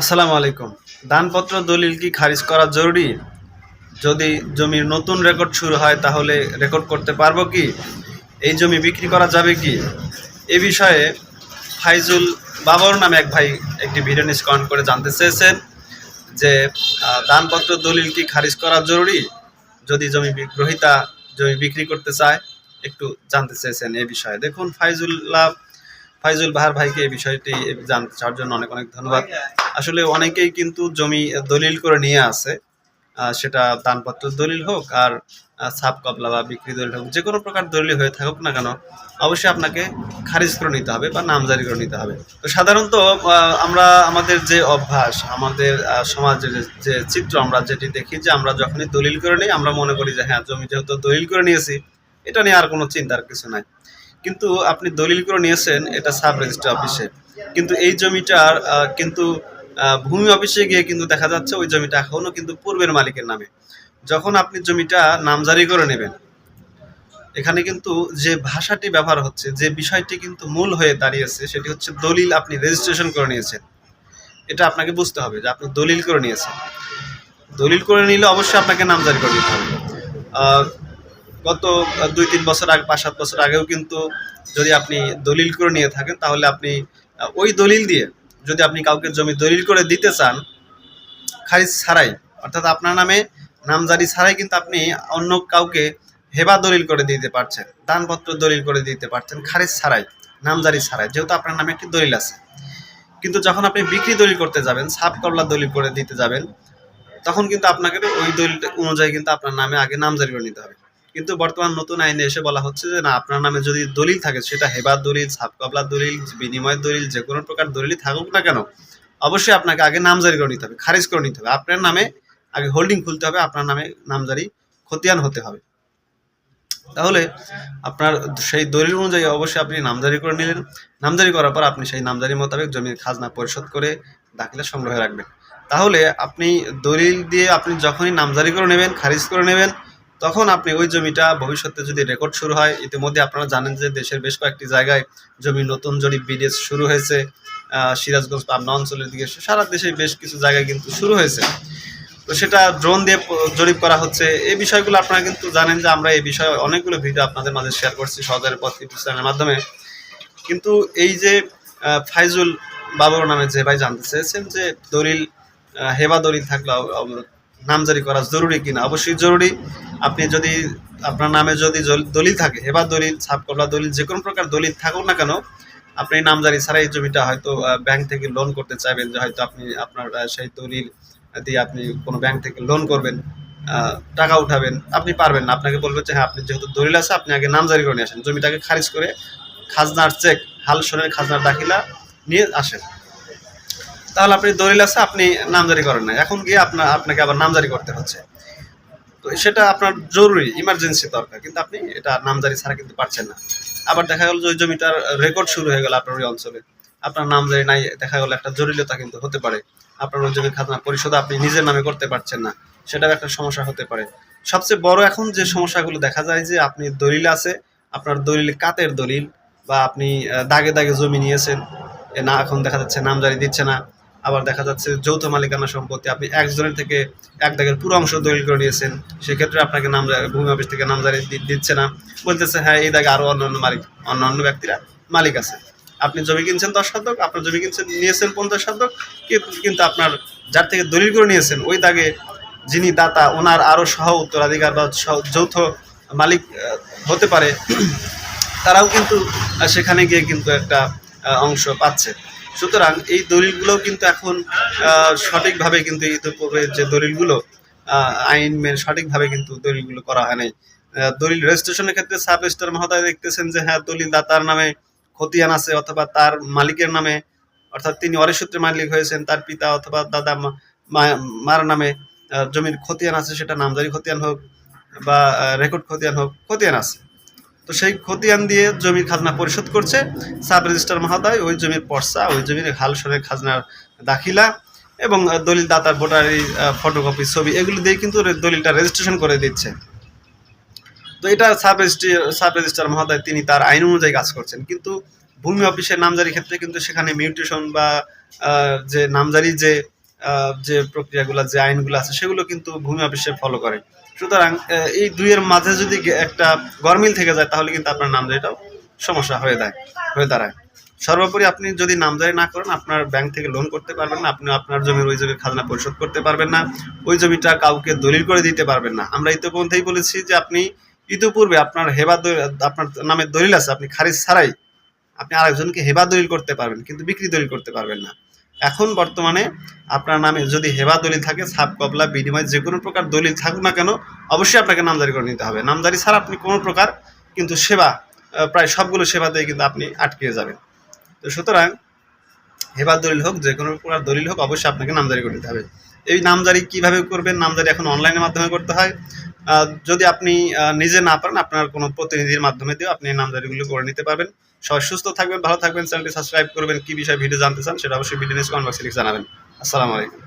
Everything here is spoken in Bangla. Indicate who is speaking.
Speaker 1: আসসালামু আলাইকুম। দানপত্র দলিল কি খারিজ করা জরুরি? যদি জমির নতুন রেকর্ড শুরু হয় তাহলে রেকর্ড করতে পারবো কি? এই জমি বিক্রি করা যাবে কি? এ বিষয়ে ফাইজুল বাবর নামে এক ভাই একটি ভিডিও নিউজ কমেন্ট করে জানতে চেয়েছেন যে দানপত্র দলিল কি খারিজ করা জরুরি যদি জমি গ্রহীতা জমি বিক্রি করতে চায়? একটু জানতে চেয়েছেন এই বিষয়ে। দেখুন, ফাইজুল বাহার ভাইকে এই বিষয়টি জানতে চাওয়ার জন্য অনেক অনেক ধন্যবাদ। আসলে অনেকেই কিন্তু জমি দলিল করে নিয়ে আসে, সেটা দানপত্র দলিল হোক আর ছাপ কবলা বা বিক্রি দলিল হোক, যে কোনো প্রকার দলিল হয়ে থাকুক না কেন, অবশ্যই আপনাকে খারিজ করে নিতে হবে বা নামজারি করে নিতে হবে। তো সাধারণত আমরা আমাদের যে অভ্যাস, আমাদের সমাজের যে চিত্র, আমরা যেটি দেখি যে আমরা যখনই দলিল করে নিই আমরা মনে করি যে হ্যাঁ, জমি যেহেতু দলিল করে নিয়েছি, এটা নিয়ে আর কোনো চিন্তার কিছু নাই। কিন্তু আপনি দলিল করে নিয়েছেন এটা সাব রেজিস্ট্রি অফিসে, কিন্তু এই জমিটার কিন্তু ভূমি অফিসে গিয়ে কিন্তু দেখা যাচ্ছে ওই জমিটা এখনো কিন্তু পূর্বের মালিকের নামে। যখন আপনি জমিটা নামজারি করে নেবেন, এখানে কিন্তু যে ভাষাটি ব্যবহার হচ্ছে, যে বিষয়টি কিন্তু মূল হয়ে দাঁড়িয়েছে, সেটি হচ্ছে দলিল আপনি রেজিস্ট্রেশন করে নিয়েছেন। এটা আপনাকে বুঝতে হবে যে আপনি দলিল করে নিয়েছেন। দলিল করে নিলে অবশ্যই আপনাকে নামজারি করে নিতে হবে। গত ২-৩ বছর আগে, ৫-৭ বছর আগেও কিন্তু যদি আপনি দলিল করে নিয়ে থাকেন, তাহলে আপনি ওই দলিল দিয়ে যদি আপনি কাউকে জমি দলিল করে দিতে চান, খারিজ ছাড়াই, অর্থাৎ আপনার নামে নামজারি ছাড়াই কিন্তু আপনি অন্য কাউকে হেবা দলিল করে দিতে পারছেন, দানপত্র দলিল করে দিতে পারছেন, খারিজ ছাড়াই, নামজারি ছাড়াই, যেহেতু আপনার নামে একটি দলিল আছে। কিন্তু যখন আপনি বিক্রি দলিল করতে যাবেন, সাব কবলা দলিল করে দিতে যাবেন, তখন কিন্তু আপনাকে ওই দলিল অনুযায়ী কিন্তু আপনার নামে আগে নামজারি করে নিতে হবে। কিন্তু বর্তমান নতুন আইনে এসে বলা হচ্ছে যে না, আপনার নামে যদি দলিল থাকে, সেটা হেবার দলিল, সাব কবলা দলিল, বিনিময় দলিল, যে কোনো প্রকার দলিলই থাকুক না কেন, অবশ্যই আপনাকে আগে নামজারি করে নিতে হবে, খারিজ করে নিতে হবে। আপনার নামে আগে হোল্ডিং খুলতে হবে, আপনার নামে নামজারি খতিয়ান হতে হবে। তাহলে আপনার সেই দলিল অনুযায়ী অবশ্যই আপনি নামজারি করে নিলেন। নামজারি করার পর আপনি সেই নামজারি মোতাবেক জমির খাজনা পরিশোধ করে দাখিলা সংগ্রহে রাখবেন। তাহলে আপনি দলিল দিয়ে আপনি যখনই নামজারি করে নেবেন, খারিজ করে নেবেন, তখন আপনি ওই জমিটা ভবিষ্যতে যদি রেকর্ড শুরু হয়, ইতিমধ্যে আপনারা জানেন যে দেশের বেশ কয়েকটি জায়গায় জমি নতুন জরিপ বিডিএস শুরু হয়েছে। সিরাজগঞ্জ, পাবনা অঞ্চলের দিকে, সারা দেশে বেশ কিছু জায়গায় কিন্তু শুরু হয়েছে। তো সেটা ড্রোন দিয়ে জরিপ করা হচ্ছে। এই বিষয়গুলো আপনারা কিন্তু জানেন যে আমরা এই বিষয়ে অনেকগুলো ভিডিও আপনাদের মাঝে শেয়ার করছি সহজের পথ ইউটিউব চ্যানেলের মাধ্যমে। কিন্তু এই যে ফাইজুল বাবর নামে যে ভাই জানতে চেয়েছেন যে দলিল, হেবা দলিল থাকলে নামজারি করা জরুরি কিনা, অবশ্যই জরুরি। আপনি যদি আপনার নামে যদি দলিল থাকে, হেবা দলিল, ছাপ করা দলিল, যে কোনো প্রকার দলিল থাকুক না কেন, আপনি নামজারি ছাড়া এই জমিটা হয়তো ব্যাংক থেকে লোন করতে চাইবেন, যে হয়তো আপনি আপনার সেই দলিল দিয়ে আপনি কোনো ব্যাংক থেকে লোন করবেন, টাকা উঠাবেন, আপনি পারবেন না। আপনাকে বলবে যে হ্যাঁ, আপনি যেহেতু দলিল আছে, আপনি আগে নামজারি করে নিয়ে আসেন, জমিটাকে খারিজ করে খাজনার চেক, হাল সনের খাজনার দাখিলা নিয়ে আসেন। তাহলে আপনি দলিল আছে, আপনি নামজারি করেন না, এখন গিয়ে আপনাকে আবার নামজারি করতে হচ্ছে। তো সেটা আপনার জরুরি, ইমার্জেন্সি দরকার, কিন্তু আপনি এটা নামজারি ছাড়া কিন্তু পারছেন না। আবার দেখা গেল যে ওই জমিটার রেকর্ড শুরু হয়ে গেল আপনার ওই অঞ্চলে, আপনার নামজারি নাই, দেখা গেল একটা জটিলতা কিন্তু হতে পারে। আপনার ওই জমির খাজনা পরিশোধ আপনি নিজের নামে করতে পারছেন না, সেটাও একটা সমস্যা হতে পারে। সবচেয়ে বড় এখন যে সমস্যাগুলো দেখা যায় যে আপনি দলিল আছে, আপনার দলিল কাতের দলিল, বা আপনি দাগে দাগে জমি নিয়েছেন, না এখন দেখা যাচ্ছে নামজারি দিচ্ছে না। আবার দেখা যাচ্ছে যৌথ মালিকানা সম্পত্তি, আপনি একজনের থেকে এক দাগের পুরো অংশ দলিল করে নিয়েছেন, সেক্ষেত্রে আপনাকে ভূমি অফিস থেকে নামজারি দিচ্ছে না, বলতেছে হ্যাঁ, এই দাগে আরো অন্যান্য ব্যক্তিরা মালিক আছে। আপনি জমি কিনছেন 10 শতক, আপনার জমি নিয়েছেন 50 শতক, কিন্তু আপনার যার থেকে দলিল করে নিয়েছেন ওই দাগে যিনি দাতা, ওনার আরো সহ উত্তরাধিকার বা যৌথ মালিক হতে পারে, তারাও কিন্তু সেখানে গিয়ে কিন্তু একটা অংশ পাচ্ছে। সুতরাং এই দলিলগুলোও কিন্তু এখন সঠিকভাবে কিন্তু ইতিপূর্বে যে দলিলগুলো আইন মেনে সঠিকভাবে কিন্তু দলিলগুলো করা হয় নাই। দলিল রেজিস্ট্রেশনের ক্ষেত্রে সাব রেজিস্ট্রার মহোদয় দেখতেছেন যে হ্যাঁ, দলিল দাতার নামে খতিয়ান আছে, অথবা তার মালিকের নামে, অর্থাৎ তিনি অরিসূত্রে মালিক হয়েছেন, তার পিতা অথবা দাদা মার নামে জমির খতিয়ান আছে, সেটা নামজারি খতিয়ান হোক বা রেকর্ড খতিয়ান হোক, খতিয়ান আছে। তো সেই খতিয়ান দিয়ে জমির খাজনা পরিশোধ করছে সাব রেজিস্ট্রার মহোদয়, ওই জমির পর্চা, ওই জমির হাল সনের খাজনার দাখিলা এবং দলিল দাতার ভোটারি ফটোকপি, ছবি, এগুলো দিয়ে কিন্তু দলিলটা রেজিস্ট্রেশন করে দিচ্ছে। তো এটা সাব রেজিস্ট্রার মহোদয় তিনি তার আইন অনুযায়ী কাজ করছেন, কিন্তু ভূমি অফিসের নামজারির ক্ষেত্রে কিন্তু সেখানে মিউটেশন বা যে নামজারি যে যে প্রক্রিয়াগুলো যে আইনগুলো আছে সেগুলো কিন্তু ভূমি অফিসে ফলো করে। সুতরাং এই দুইয়ের মাঝে যদি একটা গরমিল থেকে যায় তাহলে কিন্তু আপনার নামজারিটাও সমস্যা হয়ে দাঁড়ায়। সর্বোপরি আপনি যদি নামজারি না করেন আপনার ব্যাংক থেকে লোন করতে পারবেন না, আপনি আপনার ওই জমির খাজনা পরিশোধ করতে পারবেন না, ওই জমিটা কাউকে দলিল করে দিতে পারবেন না। আমরা ইতিমধ্যেই বলেছি যে আপনি ইতিপূর্বে আপনার আপনার নামের দলিল আছে, আপনি খারিজ ছাড়াই আপনি আরেকজনকে হেবা দলিল করতে পারবেন কিন্তু বিক্রি দলিল করতে পারবেন না। এখন বর্তমানে আপনার নামে যদি হেবা দলিল থাকে, ছাপ কবলা বিনিময় যে কোনো প্রকার দলিল থাকুক না কেন, অবশ্যই আপনাকে নামজারি করে নিতে হবে। নামজারি ছাড়া আপনি কোনো প্রকার কিন্তু সেবা প্রায় সবগুলো সেবাতেই কিন্তু আপনি আটকে যাবেন। তো সুতরাং হেবা দলিল হোক যে কোনো প্রকার দলিল হোক অবশ্যই আপনাকে নামজারি করে নিতে হবে। এই নামজারি কিভাবে করবেন? নামজারি এখন অনলাইনের মাধ্যমে করতে হয়। যদি আপনি নিজে না পারেন আপনার কোনো প্রতিনিধির মাধ্যমে দিয়েও আপনি নামজারিগুলো করে নিতে পারবেন। সবাই সুস্থ থাকবেন, ভালো থাকবেন, চ্যানেলটি সাবস্ক্রাইব করবেন। কি বিষয়ে ভিডিও জানতে চান সেটা অবশ্যই ভিডিও নিচে কমেন্ট বক্সে লিখে জানাবেন। আসসালামু আলাইকুম।